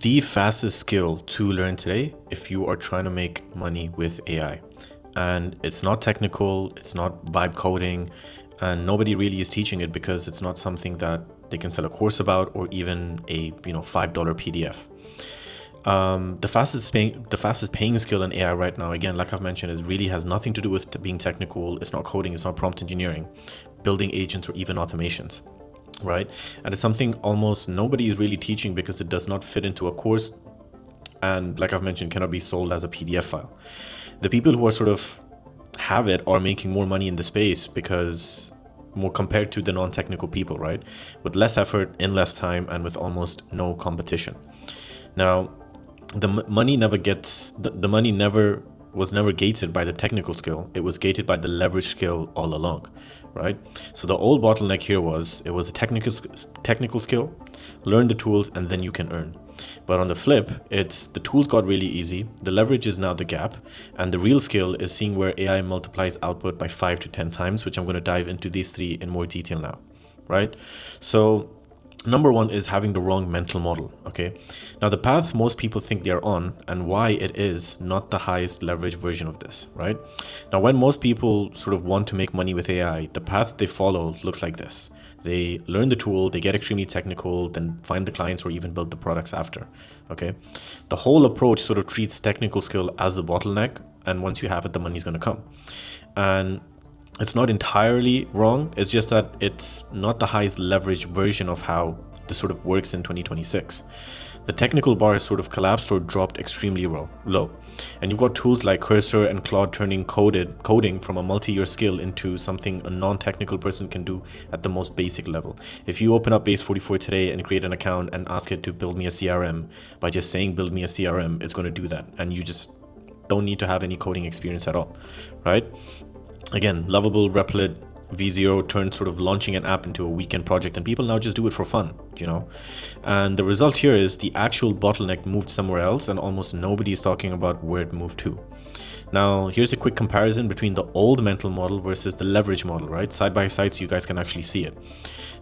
the fastest skill to learn today if you are trying to make money with AI. And it's not technical, it's not vibe coding, and nobody really is teaching it because it's not something that they can sell a course about or even a $5 PDF. The fastest paying skill in AI right now, again, like I've mentioned, is really has nothing to do with being technical. It's not coding, it's not prompt engineering, building agents, or even automations. Right? And it's something almost nobody is really teaching because it does not fit into a course and, like I've mentioned, cannot be sold as a PDF file. The people who are sort of have it are making more money in the space because more compared to the non-technical people, right? With less effort, in less time, and with almost no competition. Now, the money was never gated by the technical skill. It was gated by the leverage skill all along, right? So the old bottleneck here was it was a technical skill, learn the tools, and then you can earn. But on the flip, it's the tools got really easy, the leverage is now the gap, and the real skill is seeing where AI multiplies output by 5 to 10 times, which I'm going to dive into these three in more detail now, right? So number one is having the wrong mental model, okay? Now, the path most people think they're on and why it is not the highest leverage version of this, right? Now, when most people sort of want to make money with AI, the path they follow looks like this. They learn the tool, they get extremely technical, then find the clients or even build the products after, okay? The whole approach sort of treats technical skill as the bottleneck, and once you have it, the money's going to come. And it's not entirely wrong. It's just that it's not the highest leverage version of how this sort of works in 2026. The technical bar is sort of collapsed or dropped extremely low. And you've got tools like Cursor and Claude turning coding from a multi-year skill into something a non-technical person can do at the most basic level. If you open up Base44 today and create an account and ask it to build me a CRM, by just saying build me a CRM, it's going to do that. And you just don't need to have any coding experience at all, right? Again, Lovable, Replit, V0 turned sort of launching an app into a weekend project, and people now just do it for fun, And the result here is the actual bottleneck moved somewhere else, and almost nobody is talking about where it moved to. Now, here's a quick comparison between the old mental model versus the leverage model, right? Side by side, so you guys can actually see it.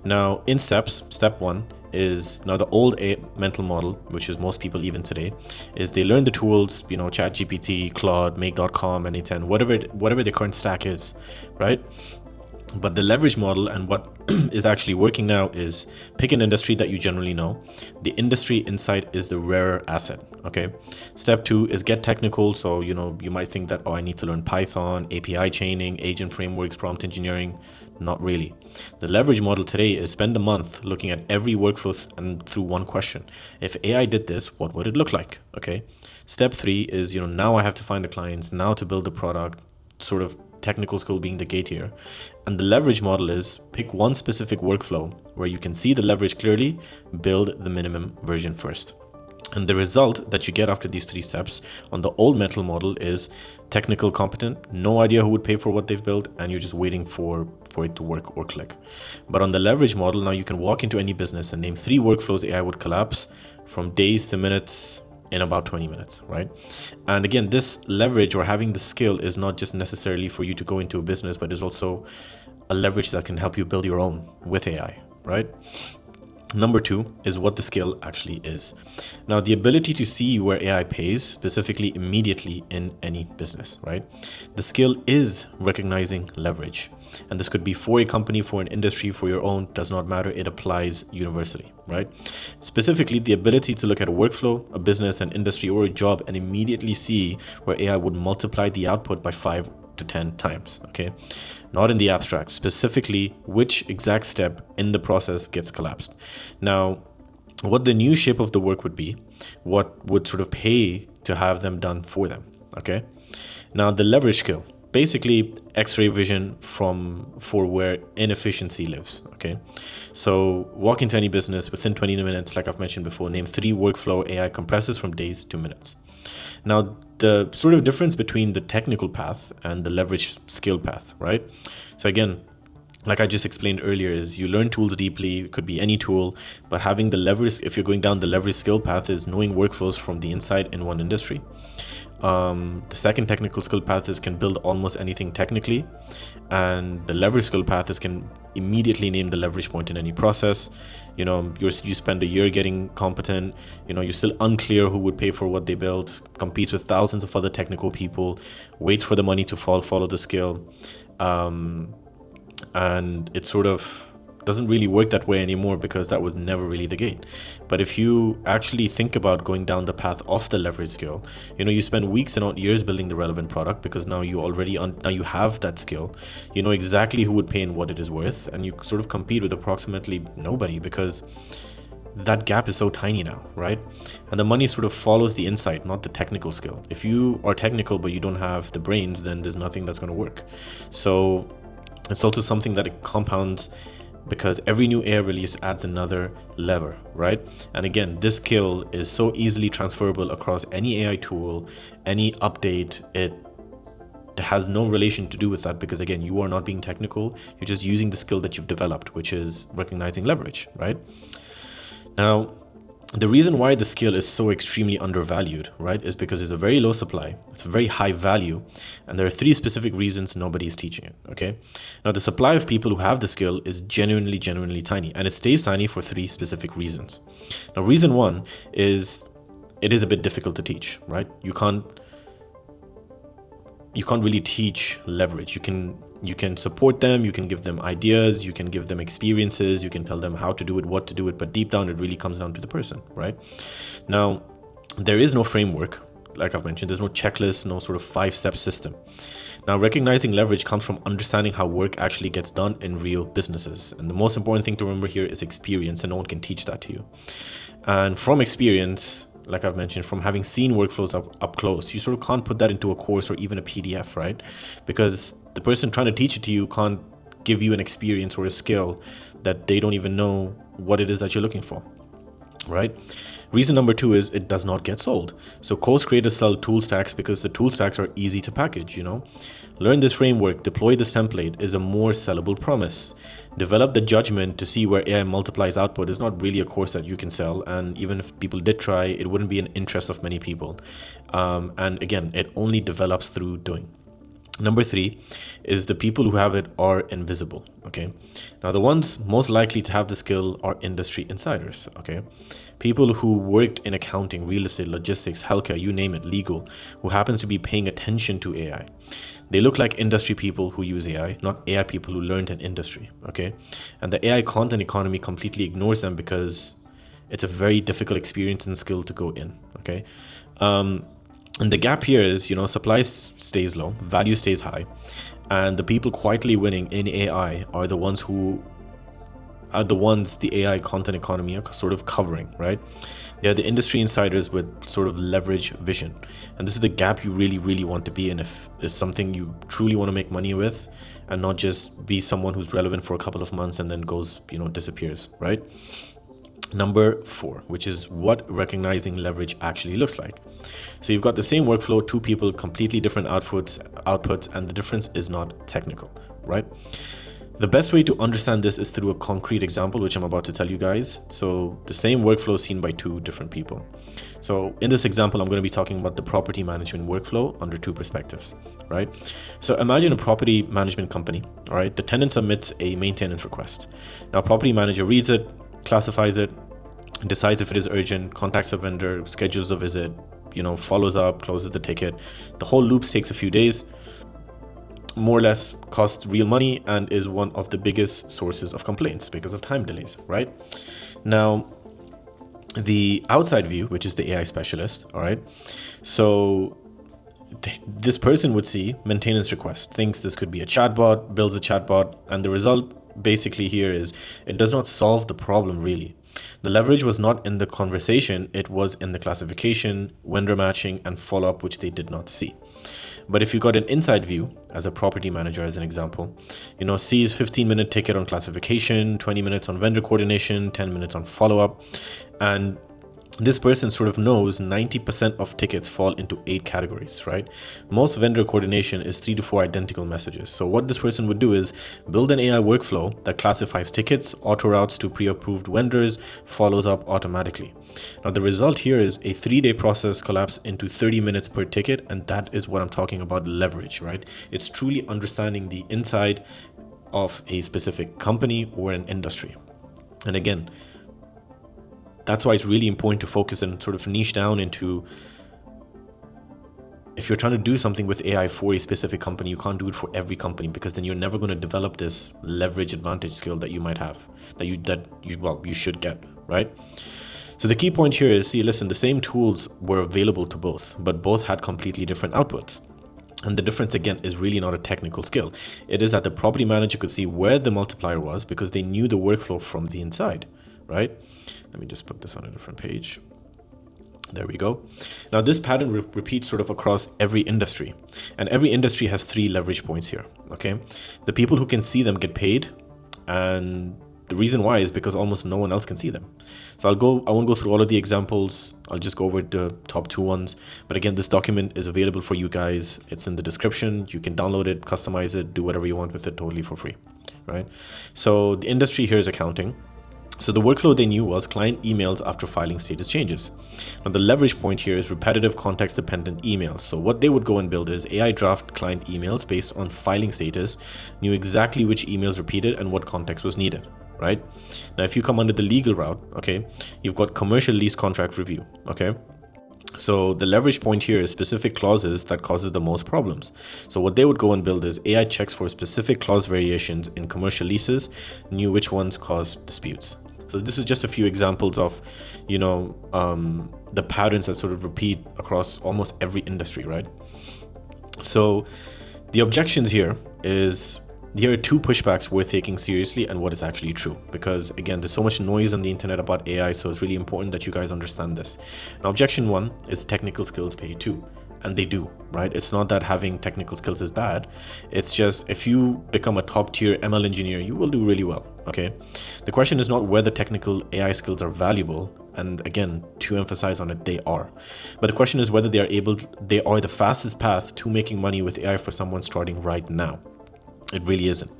Now, in steps, step one is now the old mental model, which is most people even today, is they learn the tools, ChatGPT, Claude, Make.com, N8N, whatever the current stack is, right? But the leverage model and what is actually working now is pick an industry that you generally know. The industry insight is the rarer asset, okay? Step two is get technical. So, you might think that, I need to learn Python, API chaining, agent frameworks, prompt engineering. Not really. The leverage model today is spend a month looking at every workflow and through one question. If AI did this, what would it look like, okay? Step three is, now I have to find the clients, now to build the product, sort of technical skill being the gate here. And the leverage model is pick one specific workflow where you can see the leverage clearly, build the minimum version first. And the result that you get after these three steps on the old mental model is technical competent, no idea who would pay for what they've built, and you're just waiting for it to work or click. But on the leverage model, now you can walk into any business and name 3 workflows AI would collapse from days to minutes in about 20 minutes, right? And again, this leverage or having the skill is not just necessarily for you to go into a business, but is also a leverage that can help you build your own with AI, right? Number 2 is what the skill actually is. Now, the ability to see where AI pays, specifically immediately in any business, right? The skill is recognizing leverage. And this could be for a company, for an industry, for your own, does not matter. It applies universally, right? Specifically, the ability to look at a workflow, a business, an industry, or a job and immediately see where AI would multiply the output by 5 to 10 times, okay? Not in the abstract, specifically which exact step in the process gets collapsed. Now, what the new shape of the work would be, what would sort of pay to have them done for them, okay? Now, the leverage skill, basically X-ray vision for where inefficiency lives, okay? So walk into any business within 20 minutes, like I've mentioned before, name 3 workflow AI compresses from days to minutes. Now, the sort of difference between the technical path and the leverage skill path, right? So again, like I just explained earlier, is you learn tools deeply. It could be any tool, but having the leverage, if you're going down the leverage skill path, is knowing workflows from the inside in one industry. The second technical skill path is can build almost anything technically, and the leverage skill path is can immediately name the leverage point in any process. You spend a year getting competent. You're still unclear who would pay for what they built, competes with thousands of other technical people, waits for the money to follow the skill, and it sort of doesn't really work that way anymore because that was never really the gate. But if you actually think about going down the path of the leverage skill, you spend weeks and not years building the relevant product, because now you already now you have that skill. You know exactly who would pay and what it is worth, and you sort of compete with approximately nobody because that gap is so tiny now, right? And the money sort of follows the insight, not the technical skill. If you are technical but you don't have the brains, then there's nothing that's going to work. So it's also something that it compounds, because every new AI release adds another lever, right? And again, this skill is so easily transferable across any AI tool, any update. It has no relation to do with that, because again, you are not being technical. You're just using the skill that you've developed, which is recognizing leverage, right? Now, the reason why the skill is so extremely undervalued, right, is because it's a very low supply, it's a very high value, and there are 3 specific reasons nobody is teaching it, okay? Now, the supply of people who have the skill is genuinely tiny, and it stays tiny for 3 specific reasons. Now, reason 1 is it is a bit difficult to teach, right? You can't really teach leverage. You can support them, you can give them ideas, you can give them experiences, you can tell them how to do it, what to do it, but deep down it really comes down to the person, right? Now, there is no framework, like I've mentioned, there's no checklist, no sort of 5-step system. Now, recognizing leverage comes from understanding how work actually gets done in real businesses. And the most important thing to remember here is experience, and no one can teach that to you. And from experience, like I've mentioned, from having seen workflows up close, you sort of can't put that into a course or even a PDF, right? Because the person trying to teach it to you can't give you an experience or a skill that they don't even know what it is that you're looking for, right? Reason number 2 is it does not get sold. So course creators sell tool stacks because the tool stacks are easy to package, Learn this framework, deploy this template is a more sellable promise. Develop the judgment to see where AI multiplies output is not really a course that you can sell. And even if people did try, it wouldn't be in interest of many people. And again, it only develops through doing. Number 3 is the people who have it are invisible, okay? Now, the ones most likely to have the skill are industry insiders, okay? People who worked in accounting, real estate, logistics, healthcare, you name it, legal, who happens to be paying attention to AI. They look like industry people who use AI, not AI people who learned an industry, okay? And the AI content economy completely ignores them because it's a very difficult experience and skill to go in, okay? And the gap here is, supply stays low, value stays high, and the people quietly winning in AI are the ones the AI content economy are sort of covering, right? They're the industry insiders with sort of leverage vision. And this is the gap you really want to be in if it's something you truly want to make money with, and not just be someone who's relevant for a couple of months and then goes, disappears, right? Number 4, which is what recognizing leverage actually looks like. So you've got the same workflow, 2 people, completely different outputs, and the difference is not technical, right? The best way to understand this is through a concrete example, which I'm about to tell you guys. So the same workflow seen by 2 different people. So in this example, I'm going to be talking about the property management workflow under 2 perspectives, right? So imagine a property management company, all right? The tenant submits a maintenance request. Now, property manager reads it, classifies it, decides if it is urgent, contacts a vendor, schedules a visit, follows up, closes the ticket. The whole loop takes a few days, more or less costs real money, and is one of the biggest sources of complaints because of time delays, right? Now, the outside view, which is the AI specialist, all right? So this person would see maintenance request, thinks this could be a chatbot, builds a chatbot, and the result basically here is it does not solve the problem really. The leverage was not in the conversation, it was in the classification, vendor matching, and follow-up, which they did not see. But if you got an inside view as a property manager, as an example, sees 15-minute ticket on classification, 20 minutes on vendor coordination, 10 minutes on follow-up, and this person sort of knows 90% of tickets fall into 8 categories, right? Most vendor coordination is 3 to 4 identical messages. So what this person would do is build an AI workflow that classifies tickets, auto routes to pre-approved vendors, follows up automatically. Now the result here is a 3-day process collapse into 30 minutes per ticket, and that is what I'm talking about leverage, right? It's truly understanding the inside of a specific company or an industry. And again, that's why it's really important to focus and sort of niche down into, if you're trying to do something with AI for a specific company, you can't do it for every company, because then you're never going to develop this leverage advantage skill that you might have, that you should get, right? So the key point here is, see, listen, the same tools were available to both, but both had completely different outputs. And the difference, again, is really not a technical skill. It is that the property manager could see where the multiplier was because they knew the workflow from the inside, right? Let me just put this on a different page. There we go. Now this pattern repeats sort of across every industry, and every industry has 3 leverage points here, okay? The people who can see them get paid, and the reason why is because almost no one else can see them. So I won't go through all of the examples. I'll just go over the top 2 ones. But again, this document is available for you guys. It's in the description. You can download it, customize it, do whatever you want with it totally for free, right? So the industry here is accounting. So the workflow they knew was client emails after filing status changes. Now the leverage point here is repetitive context dependent emails. So what they would go and build is AI draft client emails based on filing status, knew exactly which emails repeated and what context was needed, right? Now if you come under the legal route, okay, you've got commercial lease contract review, okay? So the leverage point here is specific clauses that causes the most problems. So what they would go and build is AI checks for specific clause variations in commercial leases, knew which ones cause disputes. So this is just a few examples of, the patterns that sort of repeat across almost every industry, right? So the objections here is, there are 2 pushbacks worth taking seriously and what is actually true, because again, there's so much noise on the internet about AI, so it's really important that you guys understand this. Now, objection 1 is technical skills pay too, and they do, right? It's not that having technical skills is bad. It's just, if you become a top tier ML engineer, you will do really well, okay? The question is not whether technical AI skills are valuable, and again, to emphasize on it, they are. But the question is whether they are the fastest path to making money with AI for someone starting right now. It really isn't,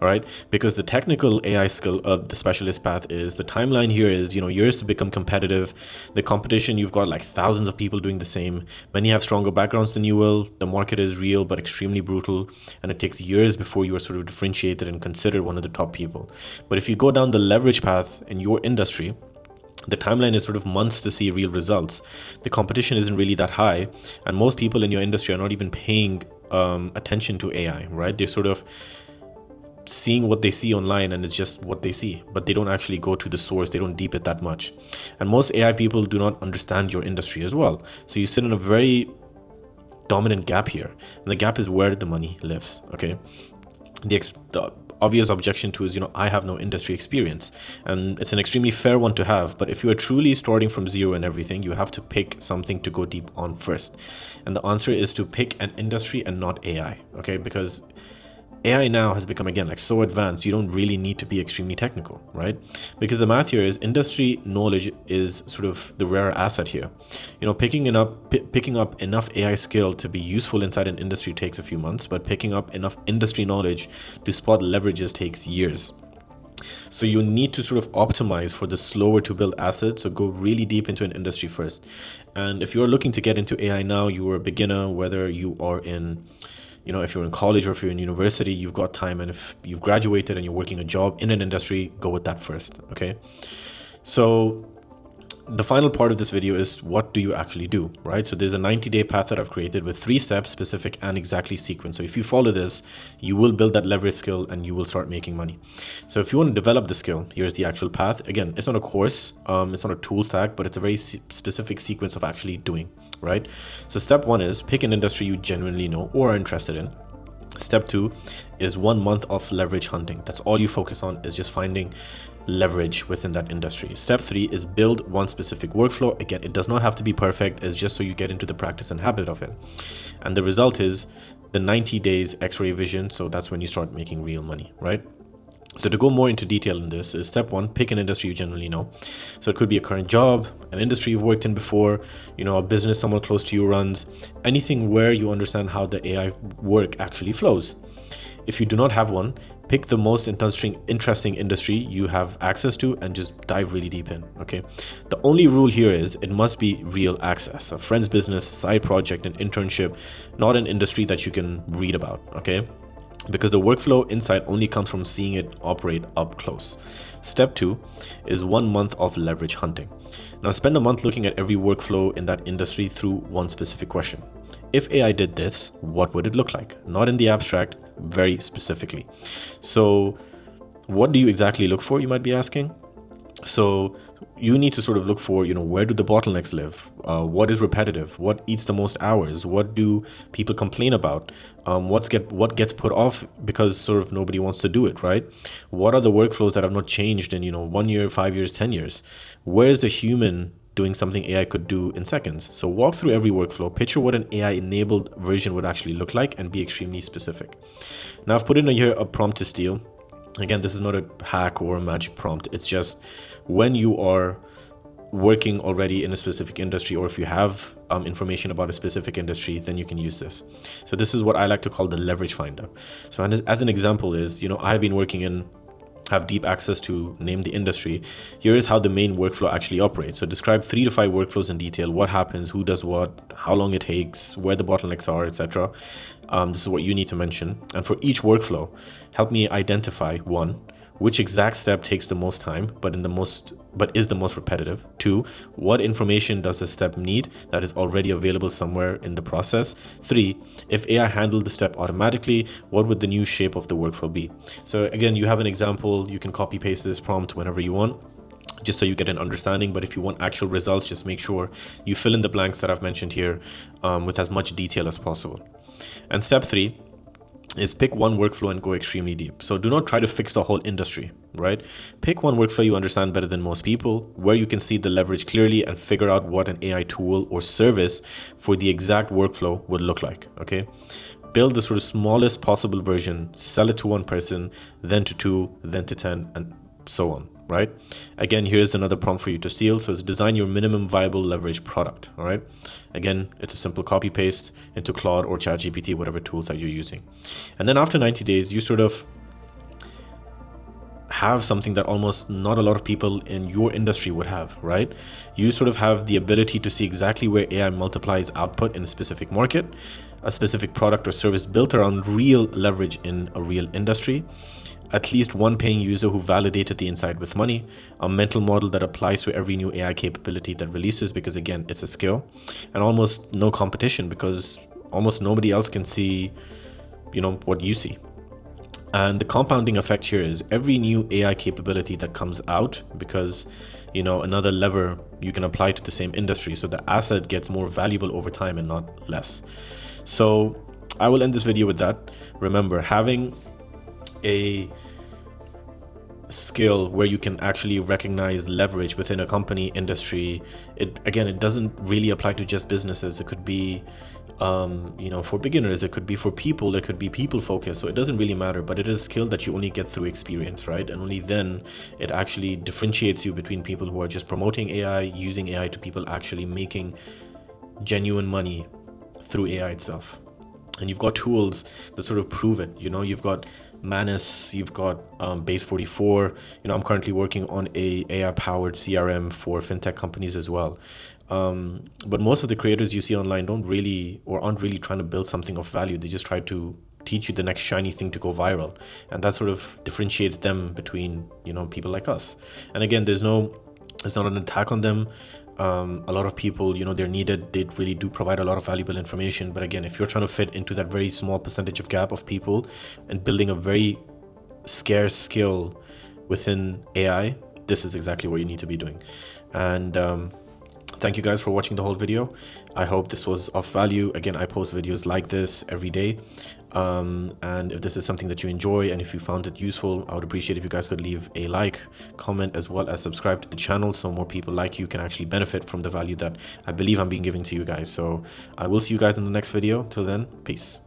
all right? Because the technical AI skill of the specialist path is, the timeline here is, years to become competitive. The competition, you've got like thousands of people doing the same. Many have stronger backgrounds than you will. The market is real, but extremely brutal. And it takes years before you are sort of differentiated and considered one of the top people. But if you go down the leverage path in your industry, the timeline is sort of months to see real results. The competition isn't really that high. And most people in your industry are not even paying attention to AI, right? They're sort of seeing what they see online, and it's just what they see, but they don't actually go to the source. They don't deep it that much. And most AI people do not understand your industry as well. So you sit in a very dominant gap here, and the gap is where the money lives, okay? The obvious objection to is, I have no industry experience, and it's an extremely fair one to have. But if you are truly starting from zero and everything, you have to pick something to go deep on first, and the answer is to pick an industry and not AI, okay? Because AI now has become, again, like so advanced, you don't really need to be extremely technical, right? Because the math here is, industry knowledge is sort of the rare asset here. Picking up enough AI skill to be useful inside an industry takes a few months, but picking up enough industry knowledge to spot leverages takes years. So you need to sort of optimize for the slower to build assets, so go really deep into an industry first. And if you're looking to get into AI now, you are a beginner, whether you are in if you're in college or if you're in university, you've got time. And if you've graduated and you're working a job in an industry, go with that first, okay? So the final part of this video is, what do you actually do, right? So there's a 90-day path that I've created with 3 steps, specific and exactly sequenced. So if you follow this, you will build that leverage skill and you will start making money. So if you want to develop the skill, here's the actual path. Again, it's not a course, it's not a tool stack, but it's a very specific sequence of actually doing, right? So step 1 is pick an industry you genuinely know or are interested in. Step 2 is 1 month of leverage hunting. That's all you focus on, is just finding leverage within that industry. Step 3 is build one specific workflow. Again, it does not have to be perfect. It's just so you get into the practice and habit of it. And the result is the 90 days X-ray vision. So that's when you start making real money, right? So to go more into detail in this is step one, pick an industry you generally know. So it could be a current job, an industry you've worked in before, a business someone close to you runs, anything where you understand how the AI work actually flows. If you do not have one, pick the most interesting industry you have access to and just dive really deep in, okay? The only rule here is it must be real access, a friend's business, a side project, an internship, not an industry that you can read about, okay? Because the workflow insight only comes from seeing it operate up close. Step two is 1 month of leverage hunting. Now spend a month looking at every workflow in that industry through one specific question. If AI did this, what would it look like? Not in the abstract, very specifically. So what do you exactly look for, you might be asking? So you need to sort of look for, where do the bottlenecks live? What is repetitive? What eats the most hours? What do people complain about? What gets put off because sort of nobody wants to do it, right? What are the workflows that have not changed in, 1 year, 5 years, 10 years? Where is the human doing something AI could do in seconds? So walk through every workflow, picture what an AI-enabled version would actually look like, and be extremely specific. Now I've put in here a prompt to steal. Again, this is not a hack or a magic prompt. It's just when you are working already in a specific industry, or if you have information about a specific industry, then you can use this. So this is what I like to call the leverage finder. So as an example is, I've been working in, have deep access to name the industry. Here is how the main workflow actually operates. So describe 3 to 5 workflows in detail. What happens, who does what, how long it takes, where the bottlenecks are, etc. This is what you need to mention. And for each workflow, help me identify 1, which exact step takes the most time, but is the most repetitive. 2, what information does the step need that is already available somewhere in the process. 3, if AI handled the step automatically, what would the new shape of the workflow be? So again, you have an example, you can copy paste this prompt whenever you want, just so you get an understanding. But if you want actual results, just make sure you fill in the blanks that I've mentioned here with as much detail as possible. And step 3 is pick one workflow and go extremely deep. So do not try to fix the whole industry, right? Pick one workflow you understand better than most people, where you can see the leverage clearly, and figure out what an AI tool or service for the exact workflow would look like, okay? Build the sort of smallest possible version, sell it to one person, then to 2, then to 10, and so on, right? Again, here's another prompt for you to steal. So it's design your minimum viable leverage product, all right? Again, it's a simple copy paste into Claude or ChatGPT, whatever tools that you're using. And then after 90 days, you sort of have something that almost not a lot of people in your industry would have, right? You sort of have the ability to see exactly where AI multiplies output in a specific market, a specific product or service built around real leverage in a real industry, at least one paying user who validated the insight with money, a mental model that applies to every new AI capability that releases, because again, it's a skill, and almost no competition because almost nobody else can see, what you see. And the compounding effect here is every new AI capability that comes out, because, another lever you can apply to the same industry. So the asset gets more valuable over time and not less. So I will end this video with that. Remember, having a skill where you can actually recognize leverage within a company, industry, it doesn't really apply to just businesses. It could be for beginners, it could be for people, it could be people focused. So it doesn't really matter, but it is a skill that you only get through experience, right? And only then it actually differentiates you between people who are just promoting AI, using AI, to people actually making genuine money through AI itself. And you've got tools that sort of prove it. You've got Manus, you've got Base 44. I'm currently working on a AI powered CRM for fintech companies as well. But most of the creators you see online aren't really trying to build something of value. They just try to teach you the next shiny thing to go viral, and that sort of differentiates them between people like us. And again, it's not an attack on them. A lot of people, they're needed. They really do provide a lot of valuable information. But again, if you're trying to fit into that very small percentage of gap of people and building a very scarce skill within AI, this is exactly what you need to be doing. And thank you guys for watching the whole video. I hope this was of value. Again, I post videos like this every day. And if this is something that you enjoy and if you found it useful, I would appreciate if you guys could leave a like, comment, as well as subscribe to the channel so more people like you can actually benefit from the value that I believe I'm being giving to you guys. So I will see you guys in the next video. Till then, peace.